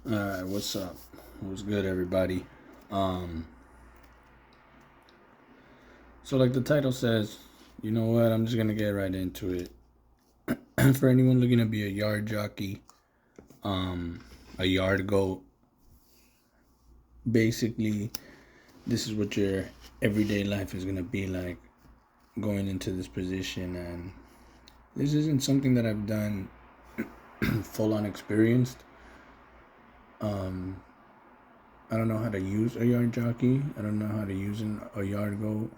Alright, what's up? What's good, everybody? So like the title says, you know what, I'm just gonna get right into it. For anyone looking to be a yard jockey, a yard goat, basically this is what your everyday life is gonna be like going into this position. And this isn't something that I've done full on experienced. I don't know how to use a yard jockey. I don't know how to use a yard goat.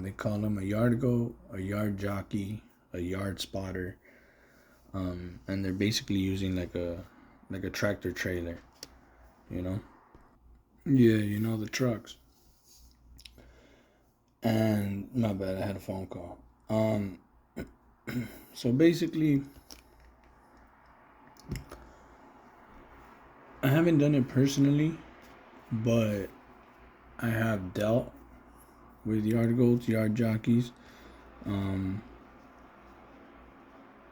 They call them a yard goat, a yard jockey, a yard spotter, and they're basically using like a tractor trailer, you know. Yeah, you know the trucks. And my bad, I had a phone call. So basically, I haven't done it personally, but I have dealt with yard goats, yard jockeys. Um,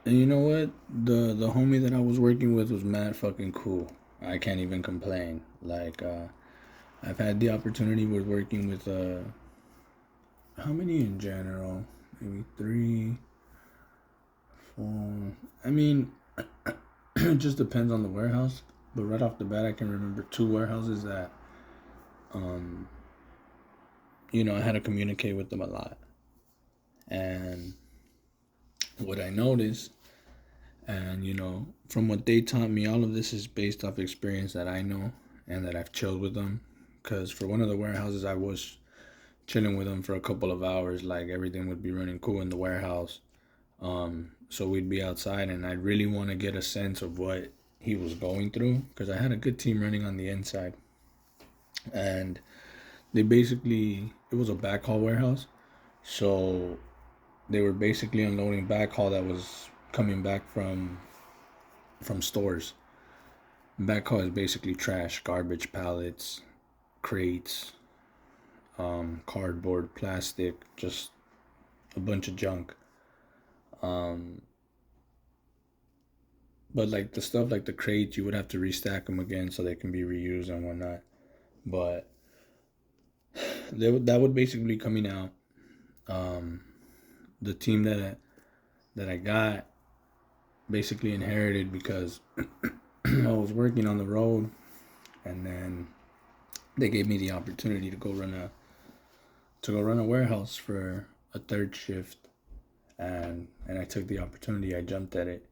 and you know what? The homie that I was working with was mad fucking cool. I can't even complain. I've had the opportunity with working with how many in general? Maybe three, four. I mean, it just depends on the warehouse. But right off the bat, I can remember two warehouses that, um, I had to communicate with them a lot. And what I noticed, and from what they taught me, all of this is based off experience that I know and that I've chilled with them. Because for one of the warehouses, I was chilling with them for a couple of hours. Like everything would be running cool in the warehouse. So we'd be outside, and I really want to get a sense of what he was going through because I had a good team running on the inside, and it was a backhaul warehouse, so they were basically unloading backhaul that was coming back from stores. Backhaul is basically trash, garbage, pallets, crates, cardboard, plastic, just a bunch of junk. Um, but like the stuff like the crates, you would have to restack them again so they can be reused and whatnot. But that would basically coming out. Um, the team that I got basically inherited because I was working on the road, and then they gave me the opportunity to go run a warehouse for a third shift, and I took the opportunity. I jumped at it,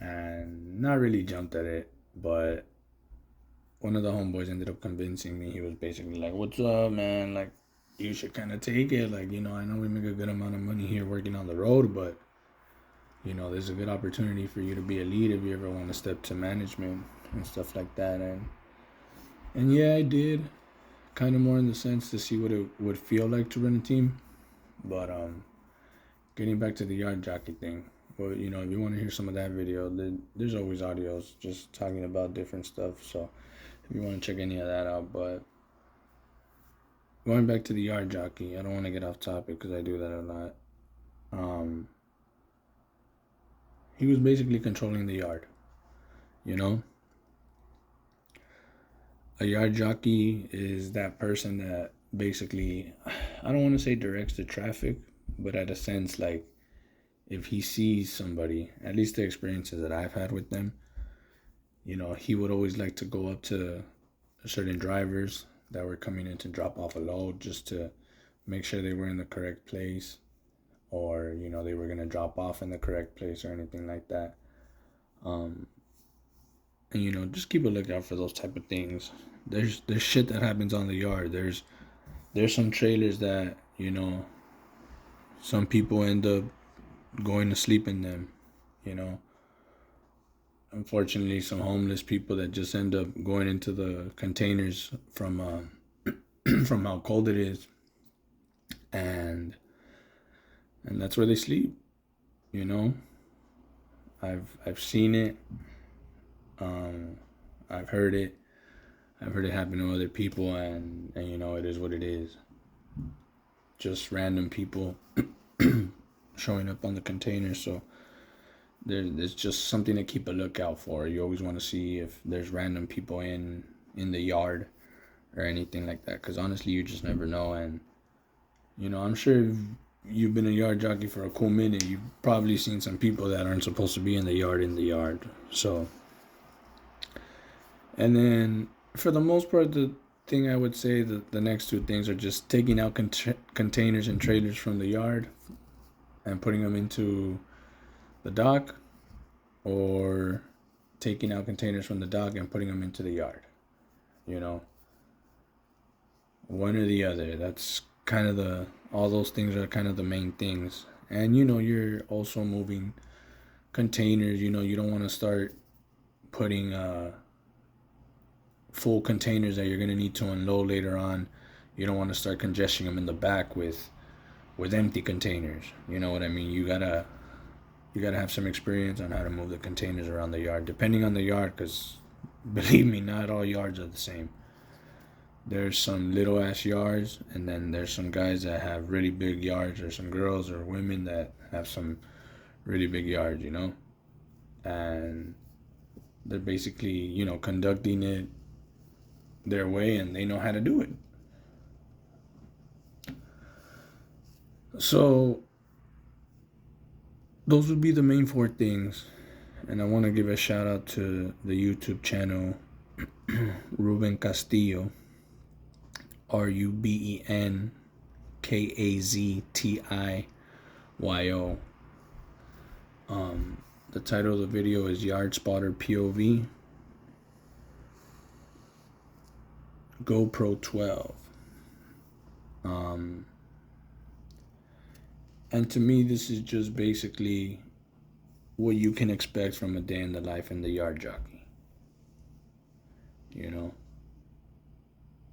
and not really jumped at it, but one of the homeboys ended up convincing me. He was basically like, "What's up, man? Like, you should kind of take it. Like, I know we make a good amount of money here working on the road, but there's a good opportunity for you to be a lead if you ever want to step to management and stuff like that." And yeah, I did, kind of more in the sense to see what it would feel like to run a team. But getting back to the yard jockey thing, well, if you want to hear some of that video, there's always audios just talking about different stuff. So if you want to check any of that out, but going back to the yard jockey, I don't want to get off topic because I do that a lot. Um, he was basically controlling the yard. You know, a yard jockey is that person that basically, I don't want to say directs the traffic, but at a sense, like if he sees somebody, at least the experiences that I've had with them, he would always like to go up to certain drivers that were coming in to drop off a load just to make sure they were in the correct place, or they were going to drop off in the correct place or anything like that. um and just keep a lookout for those type of things. There's shit that happens on the yard. There's some trailers that some people end up going to sleep in them. you know Unfortunately, some homeless people that just end up going into the containers from from how cold it is, and that's where they sleep. You know, I've seen it. Um, I've heard it. I've heard it happen to other people, and it is what it is. Just random people showing up on the containers. So there's just something to keep a lookout for. You always want to see if there's random people in the yard or anything like that, because honestly, you just never know. And I'm sure if you've been a yard jockey for a cool minute, you've probably seen some people that aren't supposed to be in the yard. So, and then for the most part, the thing I would say that the next two things are just taking out containers and trailers from the yard and putting them into the dock, or taking out containers from the dock and putting them into the yard. One or the other. That's kind of all those things are kind of the main things. And you're also moving containers. You don't want to start putting full containers that you're going to need to unload later on. You don't want to start congesting them in the back with empty containers. You know what I mean? You gotta have some experience on how to move the containers around the yard, depending on the yard, because believe me, not all yards are the same. There's some little ass yards, and then there's some guys that have really big yards, or some girls or women that have some really big yards, and they're basically, conducting it their way, and they know how to do it. So those would be the main four things. And I want to give a shout out to the YouTube channel Ruben Kaztiyo, RubenKaztiyo. The title of the video is Yard Spotter POV GoPro 12. And to me, this is just basically what you can expect from a day in the life in the yard jockey.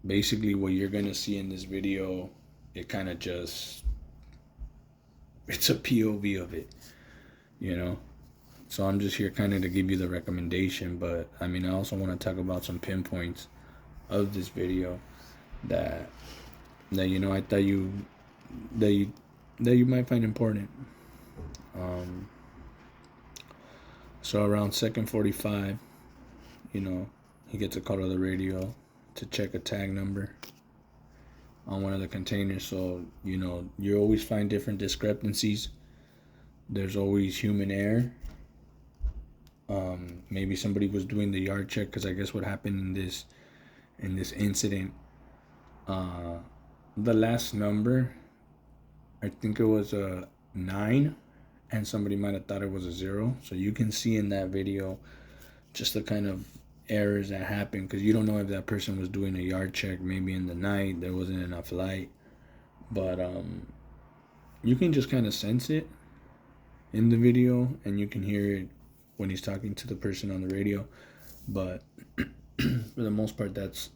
Basically what you're going to see in this video, it kind of just, it's a POV of it, So I'm just here kind of to give you the recommendation, but I also want to talk about some pinpoints of this video that I thought you might find important. So around second 45, he gets a call to the radio to check a tag number on one of the containers. So you always find different discrepancies. There's always human error. Maybe somebody was doing the yard check, because I guess what happened in this incident, the last number, I think it was a 9, and somebody might have thought it was a 0. So you can see in that video just the kind of errors that happen, because you don't know if that person was doing a yard check. Maybe in the night there wasn't enough light, but you can just kind of sense it in the video, and you can hear it when he's talking to the person on the radio. But for the most part, that's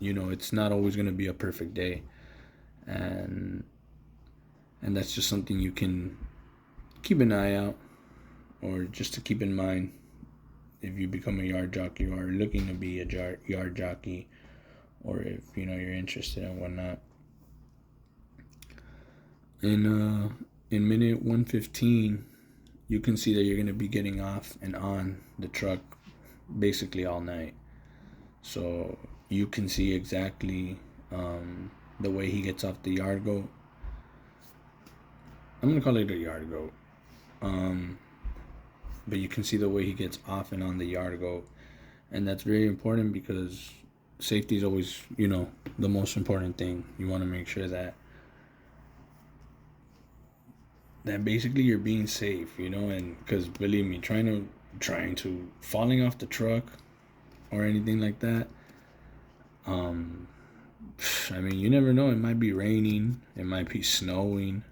it's not always going to be a perfect day, and that's just something you can keep an eye out, or just to keep in mind if you become a yard jockey or are looking to be a yard jockey, or if you're interested and whatnot. In minute 115, you can see that you're going to be getting off and on the truck basically all night. So you can see exactly the way he gets off the yard goat. I'm going to call it a yard goat. But you can see the way he gets off and on the yard goat. And that's very important, because safety is always, the most important thing. You want to make sure that basically you're being safe, and because believe me, trying to falling off the truck or anything like that, you never know. It might be raining, it might be snowing,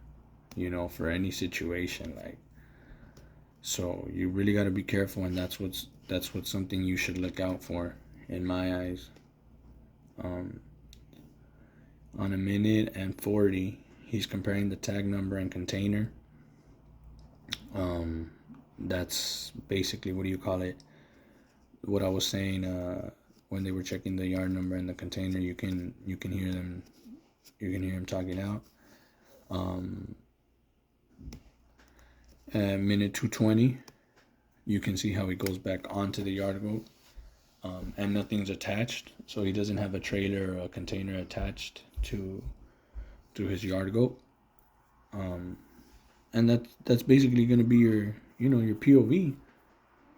for any situation, so you really got to be careful, and that's what's something you should look out for, in my eyes. On a minute and 40, he's comparing the tag number and container. That's basically, what I was saying, when they were checking the yard number and the container, you can hear them talking out. At minute 220, you can see how he goes back onto the yard goat, and nothing's attached, so he doesn't have a trailer or a container attached to his yard goat. And that's basically going to be your your POV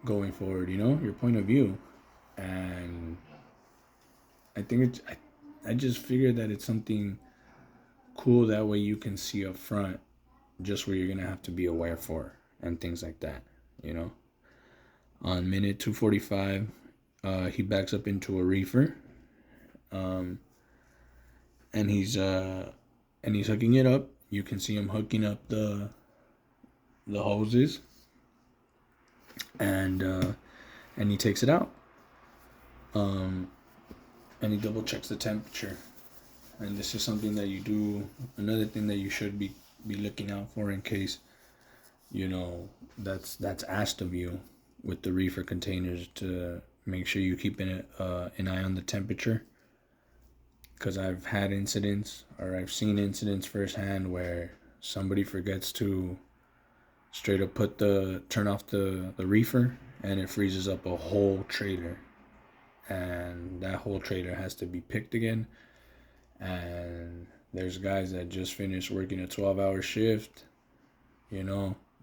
going forward, your point of view. And I think I just figured that it's something cool, that way you can see up front just where you're going to have to be aware for and things like that. On minute 245, he backs up into a reefer, and he's hooking it up. You can see him hooking up the hoses, and he takes it out, and he double checks the temperature. And this is something that you do. Another thing that you should be looking out for, in case that's asked of you with the reefer containers, to make sure you keep an eye on the temperature. Because I've had incidents, or I've seen incidents firsthand, where somebody forgets to straight up turn off the reefer, and it freezes up a whole trailer, and that whole trailer has to be picked again. And there's guys that just finished working a 12-hour shift.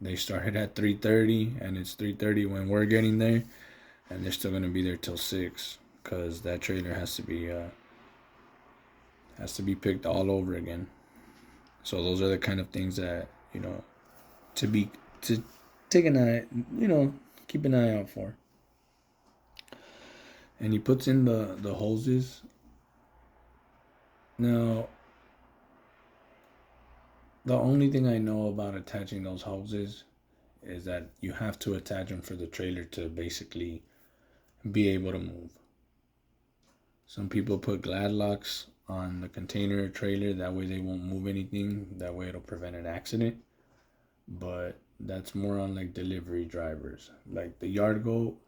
They started at 3:30, and it's 3:30 when we're getting there, and they're still gonna be there till 6, because that trailer has to be picked all over again. So those are the kind of things that to take an eye, keep an eye out for. And he puts in the hoses. Now, the only thing I know about attaching those hoses is that you have to attach them for the trailer to basically be able to move. Some people put glad locks on the container trailer, that way they won't move anything, that way it'll prevent an accident. But that's more on like delivery drivers. Like the yard goat,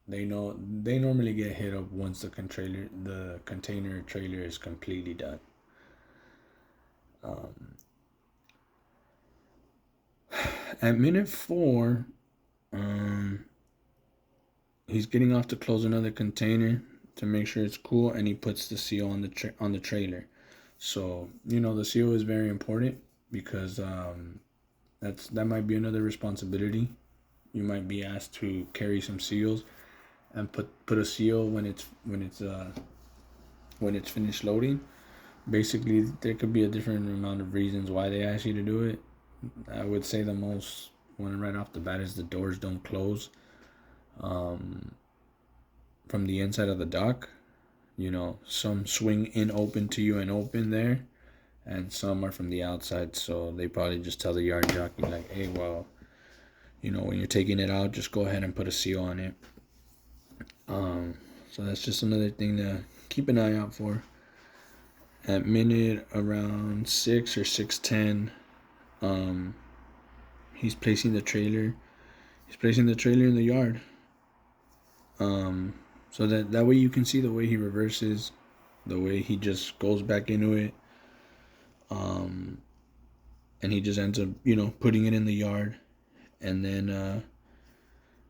they normally get hit up once the container trailer is completely done. At minute 4, he's getting off to close another container to make sure it's cool, and he puts the seal on the trailer. So the seal is very important, because that might be another responsibility. You might be asked to carry some seals, and put a seal when it's finished loading. Basically, there could be a different amount of reasons why they ask you to do it. I would say the most one right off the bat is the doors don't close from the inside of the dock. Some swing in open to you and open there, and some are from the outside. So they probably just tell the yard jockey, like, hey, well, when you're taking it out, just go ahead and put a seal on it. So that's just another thing to keep an eye out for. At minute around 6 or 6:10, he's placing the trailer. He's placing the trailer in the yard. So that way you can see the way he reverses, the way he just goes back into it. And he just ends up, putting it in the yard, and then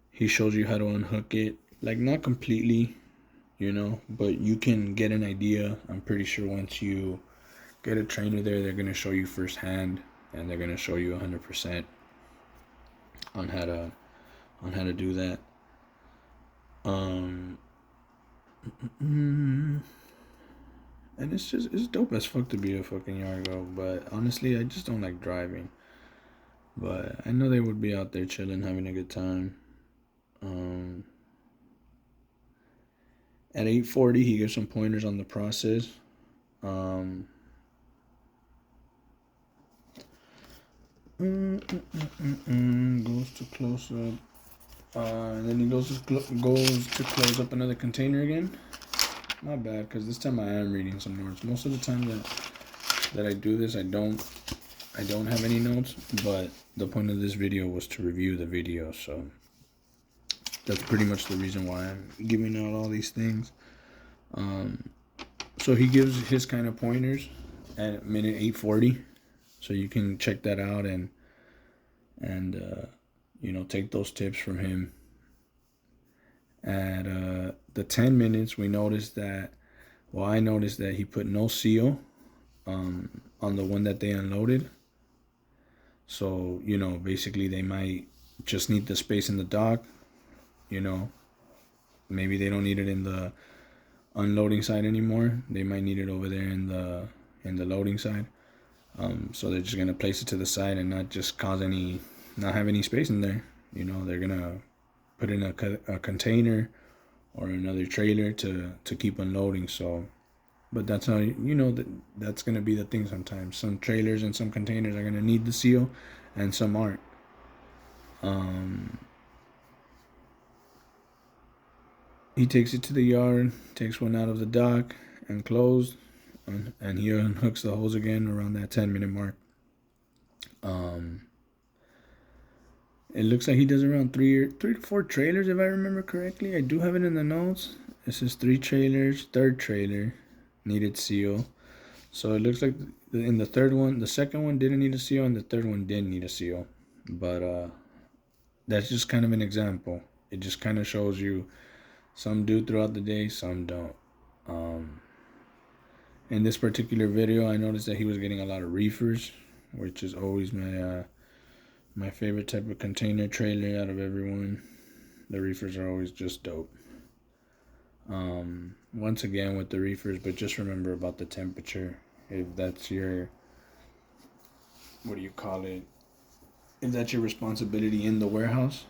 he shows you how to unhook it. Like, not completely, but you can get an idea. I'm pretty sure once you get a trainer there, they're gonna show you firsthand, and they're gonna show you 100% on how to do that. And it's dope as fuck to be a fucking yard goat, but honestly, I just don't like driving. But I know they would be out there chilling, having a good time. At 8:40, he gives some pointers on the process. Goes to close up. And then he goes to close up another container again. Not bad, because this time I am reading some notes. Most of the time that I do this, I don't have any notes. But the point of this video was to review the video, so that's pretty much the reason why I'm giving out all these things. So he gives his kind of pointers at minute 8:40, so you can check that out and you know, take those tips from him. At the 10 minutes, we noticed that, well, I noticed that he put no seal on the one that they unloaded. So, you know, basically they might just need the space in the dock, you know. Maybe they don't need it in the unloading side anymore. They might need it over there in the loading side. So they're just gonna place it to the side and not just not have any space in there. You know, they're gonna put in a container or another trailer to keep unloading. So, but that's how, you know, that's gonna be the thing sometimes. Some trailers and some containers are gonna need the seal, and some aren't. He takes it to the yard, takes one out of the dock and closed, and he unhooks the hose again around that 10-minute mark. It looks like he does around three to four trailers, if I remember correctly. I do have it in the notes. It says 3 trailers, third trailer needed seal. So it looks like in the third one, the second one didn't need a seal, and the third one did need a seal. But that's just kind of an example. It just kind of shows you some do throughout the day, some don't. In this particular video, I noticed that he was getting a lot of reefers, which is always my favorite type of container trailer out of everyone. The reefers are always just dope. Once again with the reefers, but just remember about the temperature. If that's your, what do you call it? If that's your responsibility in the warehouse,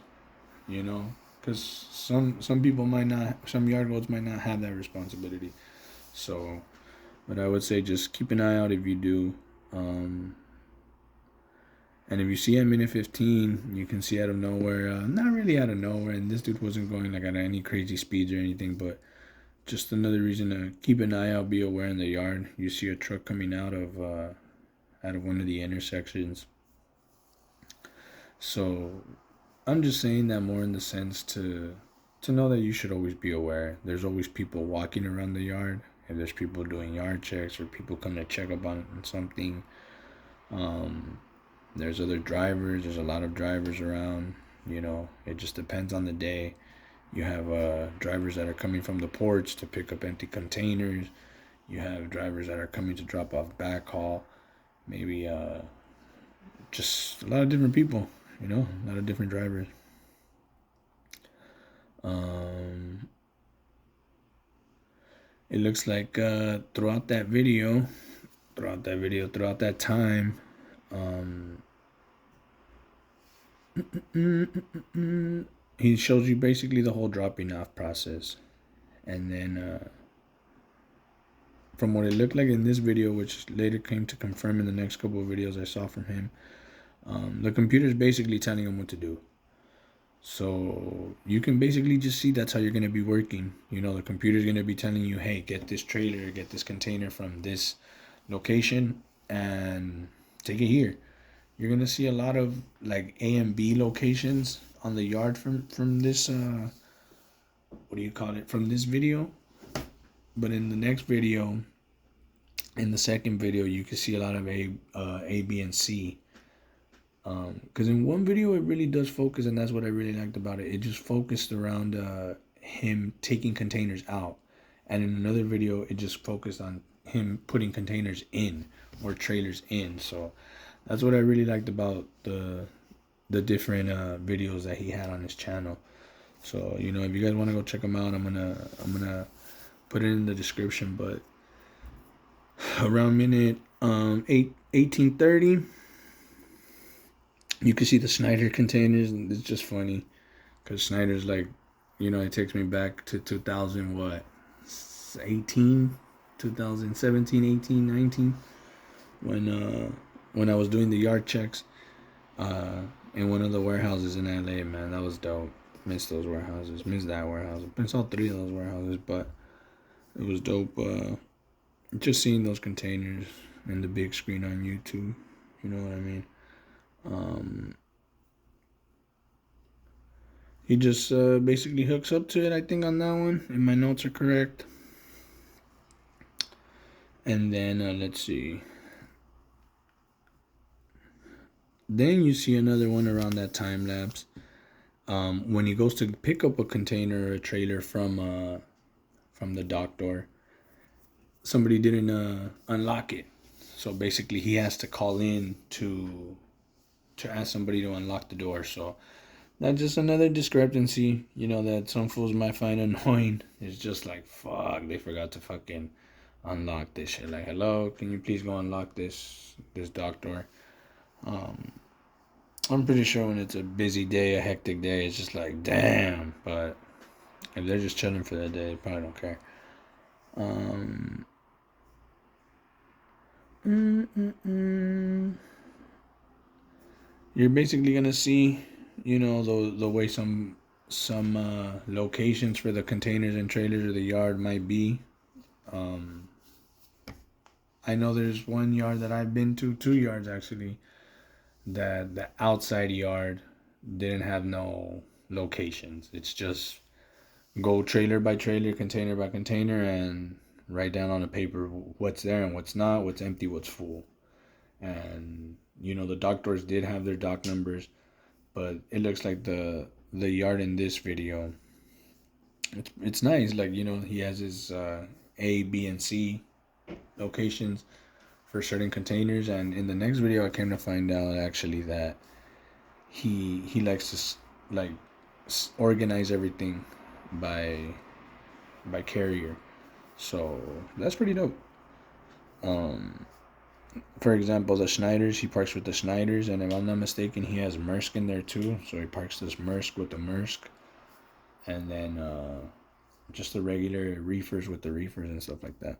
you know, because some people might not, some yard goats might not have that responsibility. So, but I would say just keep an eye out if you do. And if you see at minute 15, you can see out of nowhere, not really out of nowhere, and this dude wasn't going like at any crazy speeds or anything, but just another reason to keep an eye out, be aware in the yard. You see a truck coming out of one of the intersections. So I'm just saying that more in the sense to know that you should always be aware. There's always people walking around the yard. If there's people doing yard checks or people come to check up on something, there's other drivers. There's a lot of drivers around. You know, it just depends on the day. You have drivers that are coming from the ports to pick up empty containers. You have drivers that are coming to drop off backhaul. Maybe just a lot of different people. You know, a lot of different drivers. It looks like throughout that time, he shows you basically the whole dropping off process. And then from what it looked like in this video, which later came to confirm in the next couple of videos I saw from him, the computer's basically telling him what to do. So you can basically just see that's how you're going to be working. You know, the computer's going to be telling you, hey, get this trailer, get this container from this location and take it here. You're going to see a lot of like A and B locations on the yard from this, what do you call it, from this video. But in the next video, in the second video, you can see a lot of A, B, and C. Because in one video it really does focus, and that's what I really liked about it. It just focused around him taking containers out, and in another video it just focused on him putting containers in or trailers in. So that's what I really liked about the different videos that he had on his channel. So, you know, if you guys want to go check them out, I'm gonna put it in the description. But around minute 18:30. You can see the Snyder containers, and it's just funny because Snyder's like, you know, it takes me back to 2017, 18, 19, when I was doing the yard checks in one of the warehouses in LA. Man, that was dope. Miss those warehouses. Miss that warehouse. Miss all 3 of those warehouses, but it was dope. Just seeing those containers and the big screen on YouTube. You know what I mean? He just basically hooks up to it, I think, on that one, if my notes are correct. And then let's see. Then you see another one around that time lapse. When he goes to pick up a container or a trailer from the dock door, somebody didn't unlock it. So basically, he has to call in to ask somebody to unlock the door. So that's just another discrepancy, that some fools might find annoying. It's just like, fuck, they forgot to fucking unlock this shit. Like, hello, can you please go unlock this dock door? I'm pretty sure when it's a busy day, a hectic day, it's just like, damn. But if they're just chilling for that day, they probably don't care. You're basically gonna see, the way some locations for the containers and trailers of the yard might be. I know there's one yard that I've been to, 2 yards actually, that the outside yard didn't have no locations. It's just go trailer by trailer, container by container, and write down on a paper what's there and what's not, what's empty, what's full. And the dock doors did have their dock numbers, but it looks like the yard in this video, it's nice. Like, he has his A, B, and C locations for certain containers. And in the next video, I came to find out actually that he likes to like organize everything by carrier. So that's pretty dope. For example, the Schneiders, he parks with the Schneiders, and if I'm not mistaken, he has Maersk in there too. So he parks this Maersk with the Maersk, and then just the regular reefers with the reefers and stuff like that.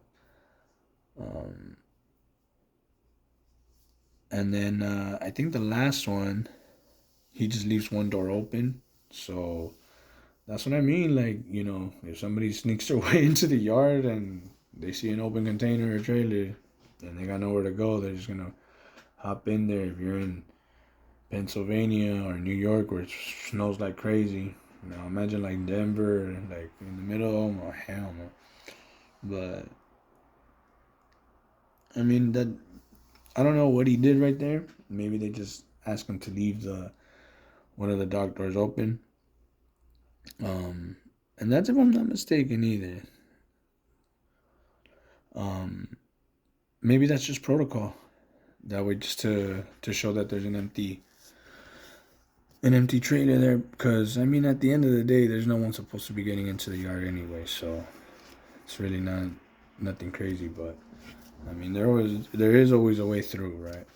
And then I think the last one, he just leaves one door open. So that's what I mean. Like, if somebody sneaks their way into the yard and they see an open container or trailer and they got nowhere to go, they're just going to hop in there. If you're in Pennsylvania or New York where it snows like crazy, imagine like Denver, like in the middle. Oh, hell no. But I mean, that, I don't know what he did right there. Maybe they just asked him to leave one of the dock doors open. And that's if I'm not mistaken either. Maybe that's just protocol. That way, just to show that there's an empty trailer there. Because I mean, at the end of the day, there's no one supposed to be getting into the yard anyway. So it's really nothing crazy. But I mean, there is always a way through, right?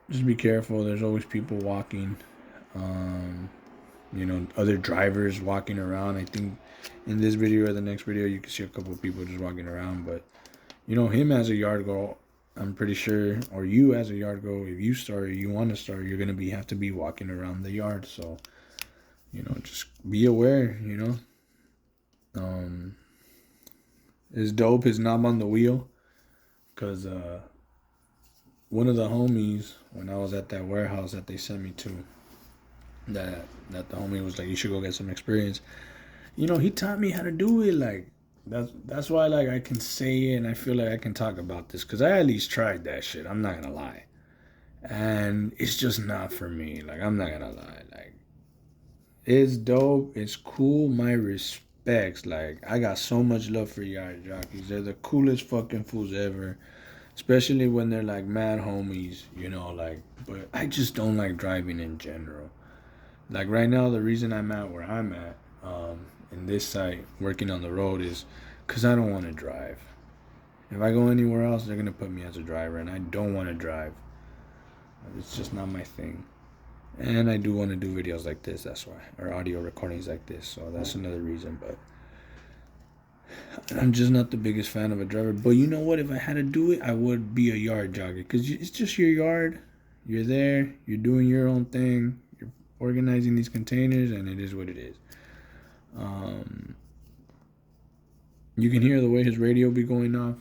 Just be careful. There's always people walking. Other drivers walking around. I think in this video or the next video, you can see a couple of people just walking around. But him as a yard girl, I'm pretty sure, or you as a yard girl, if you start, or you want to start, you're gonna have to be walking around the yard. So just be aware. It's dope. His knob on the wheel, cause one of the homies, when I was at that warehouse that they sent me to, that the homie was like, you should go get some experience. He taught me how to do it. Like, that's why, like, I can say it and I feel like I can talk about this, because I at least tried that shit. I'm not gonna lie. And it's just not for me. Like, I'm not gonna lie. Like, it's dope. It's cool. My respects. Like, I got so much love for yard jockeys. They're the coolest fucking fools ever. Especially when they're like mad homies, like, but I just don't like driving in general. Like right now, the reason I'm at where I'm at, in this site, working on the road, is because I don't want to drive. If I go anywhere else, they're going to put me as a driver, and I don't want to drive. It's just not my thing. And I do want to do videos like this, that's why, or audio recordings like this, so that's another reason. But I'm just not the biggest fan of a driver. But you know what? If I had to do it, I would be a yard jogger, because it's just your yard. You're there. You're doing your own thing. You're organizing these containers, and it is what it is. You can hear the way his radio be going off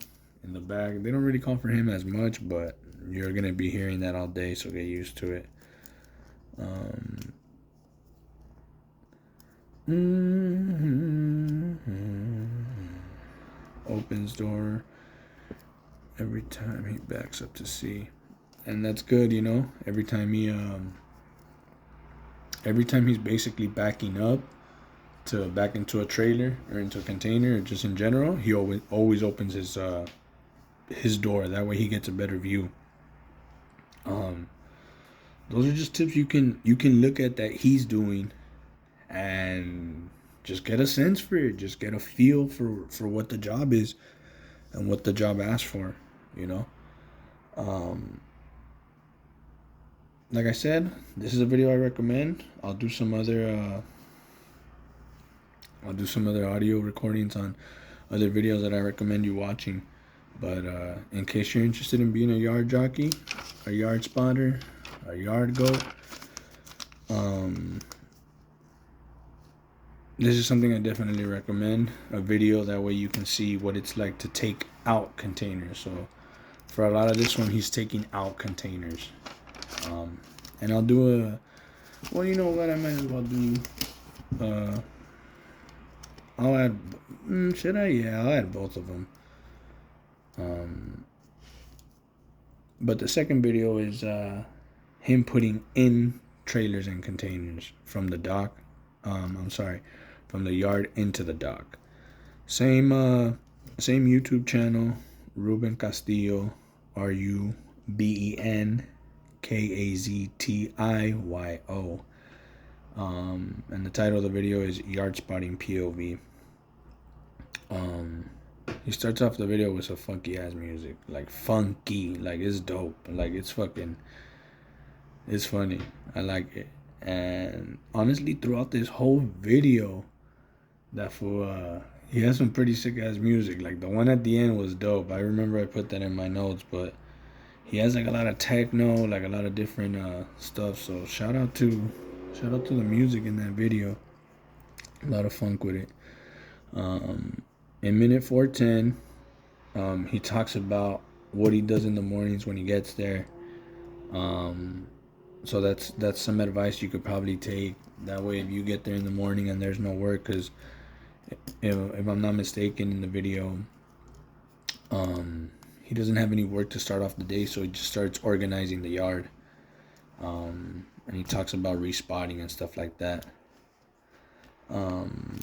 in the back. They don't really call for him as much, but you're going to be hearing that all day, so get used to it. Opens door every time he backs up to see. and that's good, you know. Every time he's basically backing up to back into a trailer or into a container or just in general, he always opens his door. That way he gets a better view. Those are just tips you can look at that he's doing and just get a sense for it. Just get a feel for what the job is and what the job asks for, you know. Like I said, this is a video I recommend. I'll do some other audio recordings on other videos that I recommend you watching. But in case you're interested in being a yard jockey, a yard spotter, a yard goat, this is something I definitely recommend. A video, that way you can see what it's like to take out containers. So for a lot of this one, he's taking out containers. And I'll do well, you know what, I might as well do, I'll add, should I? Yeah, I'll add both of them. But the second video is him putting in trailers and containers from the dock. From the yard into the dock. Same YouTube channel, Ruben Kaztiyo, RubenKaztiyo. And the title of the video is Yard Spotting POV. He starts off the video with some funky ass music, like funky, like it's dope, like it's funny. I like it. And honestly, throughout this whole video, that fool, he has some pretty sick ass music. Like the one at the end was dope. I remember I put that in my notes, but he has like a lot of techno, like a lot of different stuff. So shout out to the music in that video. A lot of funk with it. In minute 4:10, he talks about what he does in the mornings when he gets there. So that's some advice you could probably take. That way, if you get there in the morning and there's no work, because if I'm not mistaken in the video, he doesn't have any work to start off the day, so he just starts organizing the yard. And he talks about respotting and stuff like that. Around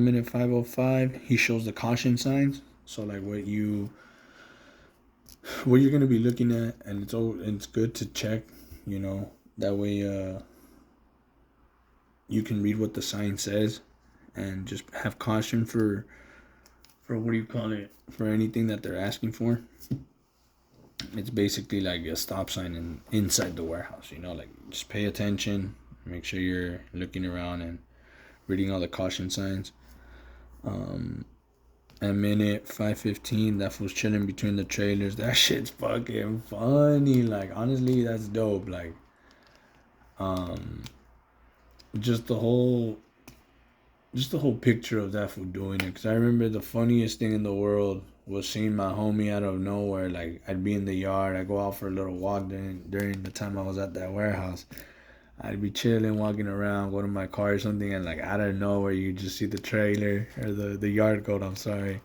minute 5:05, he shows the caution signs. So like what you're gonna be looking at, and it's good to check, you know, that way you can read what the sign says and just have caution for for anything that they're asking for. It's basically like a stop sign inside the warehouse, you know, like just pay attention, make sure you're looking around and reading all the caution signs. At minute 5:15, that fool's chilling between the trailers. That shit's fucking funny. Like honestly, that's dope. Like, just the whole picture of that fool doing it. Cause I remember the funniest thing in the world was seeing my homie out of nowhere. Like I'd be in the yard, I'd go out for a little walk during the time I was at that warehouse. I'd be chilling, walking around, go to my car or something, and like out of nowhere, you just see the trailer or the yard goat, I'm sorry,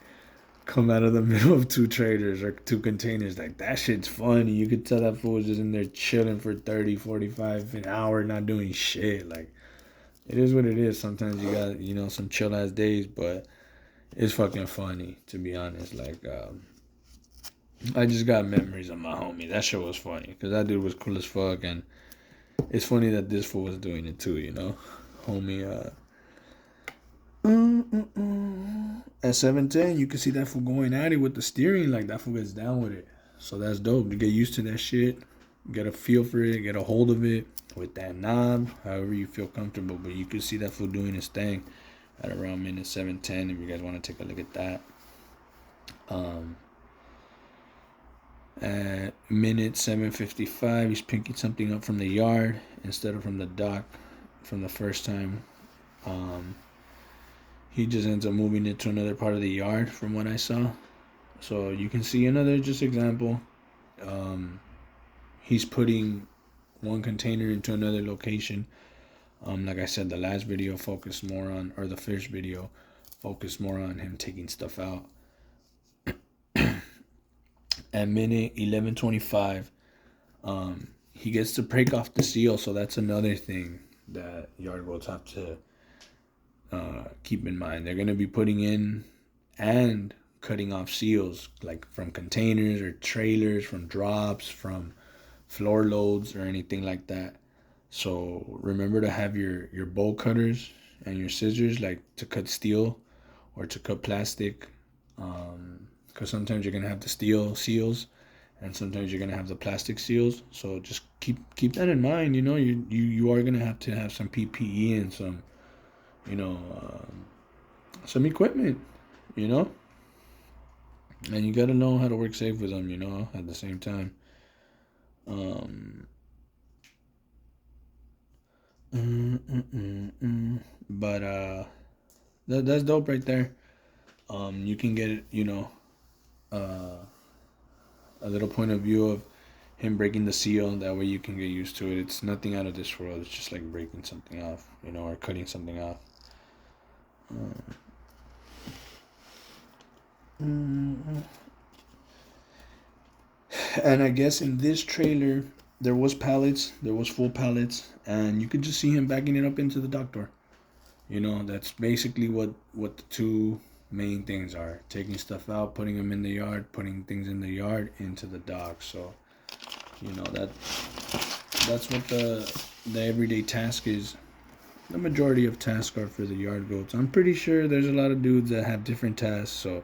come out of the middle of two trailers or two containers. Like that shit's funny. You could tell that fool was just in there chilling for 30, 45, an hour, not doing shit. Like it is what it is. Sometimes you got, you know, some chill ass days, but it's fucking funny, to be honest. Like I just got memories of my homie. That shit was funny because that dude was cool as fuck, and it's funny that this fool was doing it too, you know. Homie, at 7:10, you can see that fool going at it with the steering. Like that fool gets down with it. So that's dope. You get used to that shit, get a feel for it, get a hold of it with that knob, however you feel comfortable. But you can see that fool doing his thing at around minute 7:10. If you guys want to take a look at that. At minute 7:55, he's picking something up from the yard instead of from the dock from the first time. He just ends up moving it to another part of the yard from what I saw. So you can see another just example. He's putting one container into another location. Like I said, the last video focused more on, or the first video focused more on him taking stuff out. At minute 11:25, he gets to break off the seal. So that's another thing that yard goats have to keep in mind. They're going to be putting in and cutting off seals, like from containers or trailers, from drops, from floor loads, or anything like that. So remember to have your bolt cutters and your scissors, like to cut steel or to cut plastic, because sometimes you're gonna have the steel seals, and sometimes you're gonna have the plastic seals. So just keep that in mind. You know, you are gonna have to have some PPE and some, you know, some equipment. You know, and you gotta know how to work safe with them. You know, at the same time. Um, but that's dope right there. You can get, you know, uh, a little point of view of him breaking the seal. That way you can get used to it. It's nothing out of this world. It's just like breaking something off, you know, or cutting something off. And I guess in this trailer there was pallets, there was full pallets, and you could just see him backing it up into the dock door. You know, that's basically what the two main things are: taking stuff out, putting them in the yard, putting things in the yard into the dock. So, you know, that's what the everyday task is. The majority of tasks are for the yard goats. I'm pretty sure there's a lot of dudes that have different tasks. So,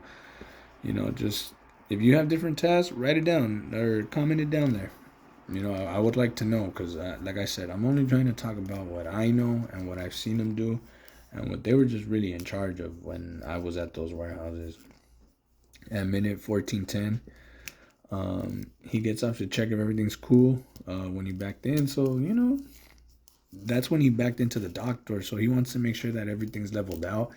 you know, just if you have different tasks, write it down or comment it down there. You know, I would like to know, because, like I said, I'm only trying to talk about what I know and what I've seen them do and what they were just really in charge of when I was at those warehouses. At minute 14:10, he gets off to check if everything's cool when he backed in. So, you know, that's when he backed into the dock door. So he wants to make sure that everything's leveled out,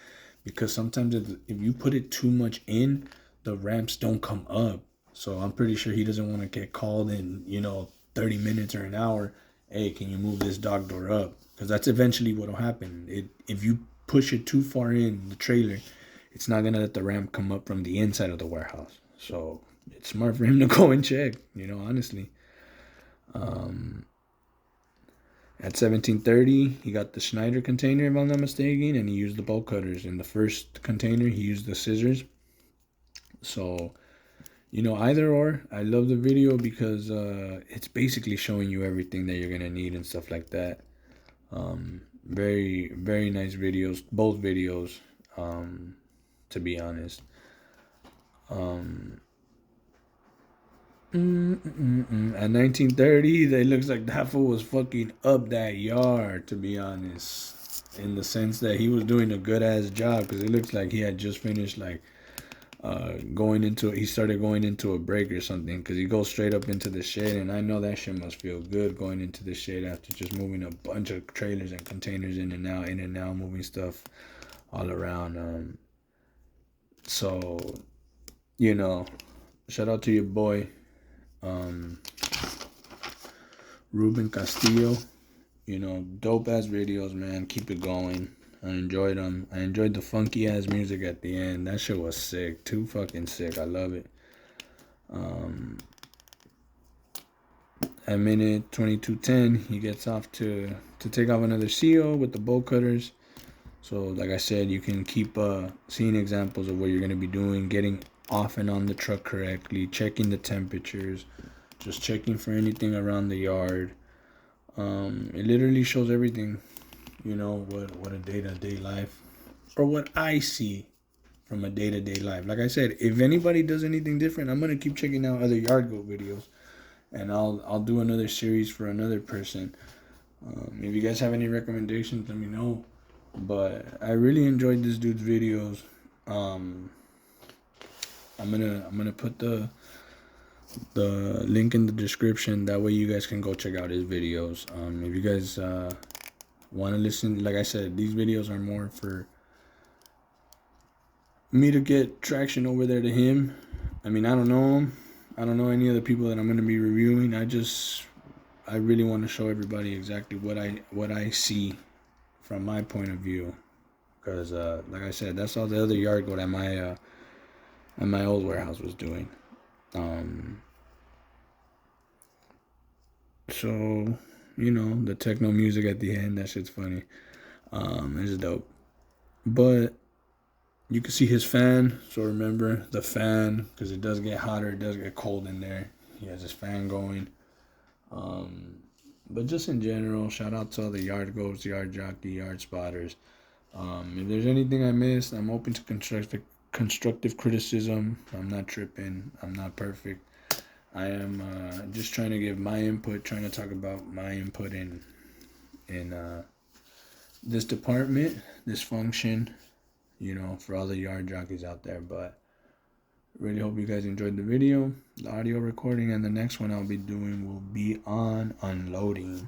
because sometimes if you put it too much in, the ramps don't come up. So I'm pretty sure he doesn't want to get called in, you know, 30 minutes or an hour. Hey, can you move this dock door up? Because that's eventually what will happen. If you push it too far in the trailer, it's not going to let the ramp come up from the inside of the warehouse. So it's smart for him to go and check, you know, honestly. At 17:30, he got the Schneider container, if I'm not mistaken, and he used the bolt cutters. In the first container, he used the scissors. So, you know, either or. I love the video because it's basically showing you everything that you're going to need and stuff like that. Very, very nice videos. Both videos, to be honest. At 19:30, it looks like that fool was fucking up that yard, to be honest. In the sense that he was doing a good ass job, because it looks like he had just finished, like, he started going into a break or something, because he goes straight up into the shade, and I know that shit must feel good going into the shade after just moving a bunch of trailers and containers in and out, moving stuff all around. So, you know, shout out to your boy, Ruben Kaztiyo. You know, dope ass videos, man. Keep it going. I enjoyed them. I enjoyed the funky ass music at the end. That shit was sick. Too fucking sick. I love it. At minute 22:10, he gets off to take off another seal with the bolt cutters. So, like I said, you can keep seeing examples of what you're going to be doing, getting off and on the truck correctly, checking the temperatures, just checking for anything around the yard. It literally shows everything, you know, what a day-to-day life, or what I see from a day-to-day life. Like I said, if anybody does anything different, I'm going to keep checking out other yard goat videos, and I'll do another series for another person. If you guys have any recommendations, let me know. But I really enjoyed this dude's videos. I'm gonna put the link in the description. That way you guys can go check out his videos. If you guys want to listen, like I said, these videos are more for me to get traction over there to him. I mean, I don't know him. I don't know any other people that I'm gonna be reviewing. I really want to show everybody exactly what I see from my point of view, because like I said, that's all the other yard goat at my old warehouse was doing. So, you know, the techno music at the end, that shit's funny. It's dope. But you can see his fan. So remember the fan, because it does get hotter, it does get cold in there. He has his fan going. But just in general, shout out to all the yard goats, yard jockey, yard spotters. If there's anything I missed, I'm open to constructive criticism. I'm not tripping. I'm not perfect. I am just trying to give my input, trying to talk about my input in this department, this function, you know, for all the yard jockeys out there. But really hope you guys enjoyed the video, the audio recording, and the next one I'll be doing will be on unloading.